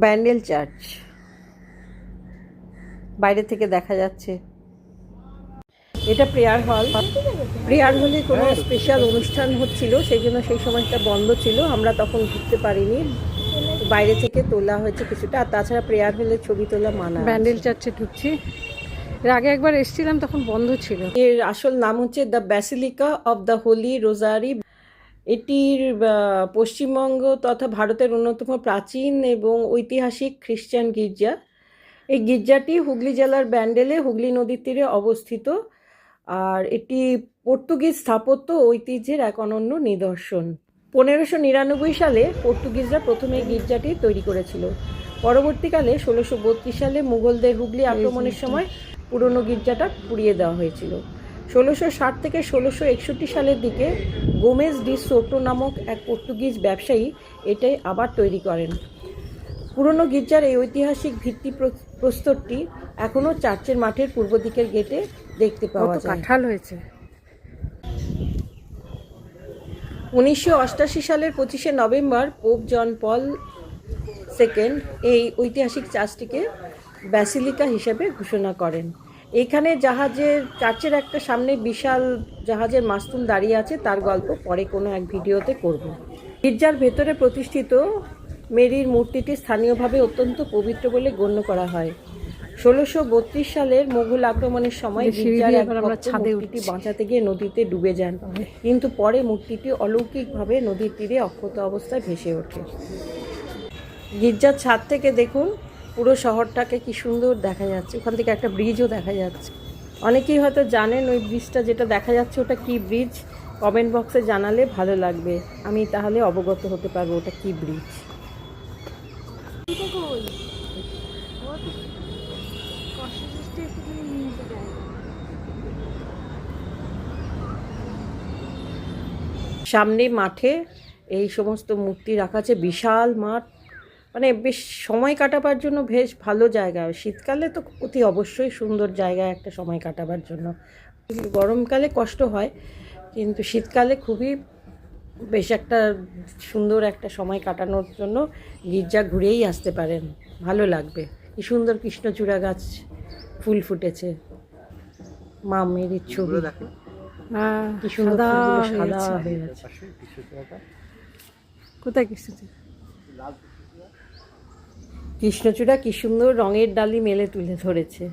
Bandel church বাইরে থেকে দেখা যাচ্ছে। এটা প্রেয়ার হল। প্রেয়ার হলে কোনো স্পেশাল অনুষ্ঠান হচ্ছিল, সেই জন্য সেই সময়টা বন্ধ ছিল, আমরা তখন ঢুকতে পারিনি, বাইরে থেকে তোলা হয়েছে কিছুটা। আর তাছাড়া প্রেয়ার হলে ছবি তোলা মানা। ব্যান্ডেল চার্চে ঢুকছি। এর আগে একবার এসেছিলাম, তখন বন্ধ ছিল। এর আসল নাম হচ্ছে the basilica of the Holi রোজারি। এটির পশ্চিমবঙ্গ তথা ভারতের অন্যতম প্রাচীন এবং ঐতিহাসিক খ্রিস্টান গির্জা। এই গির্জাটি হুগলি জেলার ব্যান্ডেলে হুগলি নদীর তীরে অবস্থিত। আর এটি পর্তুগিজ স্থাপত্য ঐতিহ্যের এক অনন্য নিদর্শন। 1599 সালে পর্তুগিজরা প্রথমে গির্জাটি তৈরি করেছিল। পরবর্তীকালে 1632 সালে মুঘলদের হুগলি আক্রমণের সময় পুরনো গির্জাটা পুড়িয়ে দেওয়া হয়েছিল। 1660 থেকে 1661 সালের দিকে গোমেজ ডি সোটো নামক এক পর্তুগিজ ব্যবসায়ী এটাই আবার তৈরি করেন। পুরনো গির্জার এই ঐতিহাসিক ভিত্তি প্রস্তরটি এখনও চার্চের মাঠের পূর্ব দিকের গেটে দেখতে পাওয়া যায়। কাঁঠাল হয়েছে। 1988 সালের 25শে নভেম্বর পোপ জন পল সেকেন্ড এই ঐতিহাসিক চার্চটিকে ব্যাসিলিকা হিসেবে ঘোষণা করেন। এইখানে চার্চের একটা সামনে বিশাল জাহাজের মাস্তুল দাঁড়িয়ে আছে, তার গল্প পরে কোনো এক ভিডিওতে করব। গির্জার ভেতরে প্রতিষ্ঠিত মেরির মূর্তিটি স্থানীয়ভাবে অত্যন্ত পবিত্র বলে গণ্য করা হয়। 1632 সালের মুঘল আক্রমণের সময় গির্জার এক ভক্ত মূর্তিটি বাঁচাতে গিয়ে নদীতে ডুবে যান, কিন্তু পরে মূর্তিটি অলৌকিকভাবে নদীর তীরে অক্ষত অবস্থায় ভেসে ওঠে। গির্জার ছাদ থেকে দেখুন পুরো শহরটাকে কি সুন্দর দেখা যাচ্ছে। ওখান থেকে একটা ব্রিজও দেখা যাচ্ছে। অনেকেই হয়তো জানেন ওই ব্রিজটা যেটা দেখা যাচ্ছে ওটা কি ব্রিজ, কমেন্ট বক্সে জানালে ভালো লাগবে, আমি তাহলে অবগত হতে পারবো ওটা কি ব্রিজ। সামনে মাঠে এই সমস্ত মূর্তি রাখা আছে, বিশাল মাঠ, মানে বেশ সময় কাটাবার জন্য বেশ ভালো জায়গা। শীতকালে তো অতি অবশ্যই সুন্দর জায়গা একটা সময় কাটাবার জন্য। গরমকালে কষ্ট হয়, কিন্তু শীতকালে খুবই বেশ একটা সুন্দর একটা সময় কাটানোর জন্য গির্জা ঘুরেই আসতে পারেন, ভালো লাগবে। কি সুন্দর কৃষ্ণচূড়া গাছ ফুল ফুটেছে, মা মেরির ছবি, কি সুন্দর সাদা হয়ে আছে। কোথায় কৃষ্ণচূড়া? কৃষ্ণচূড়া কি সুন্দর রঙের ডালি মেলে তুলে ধরেছে।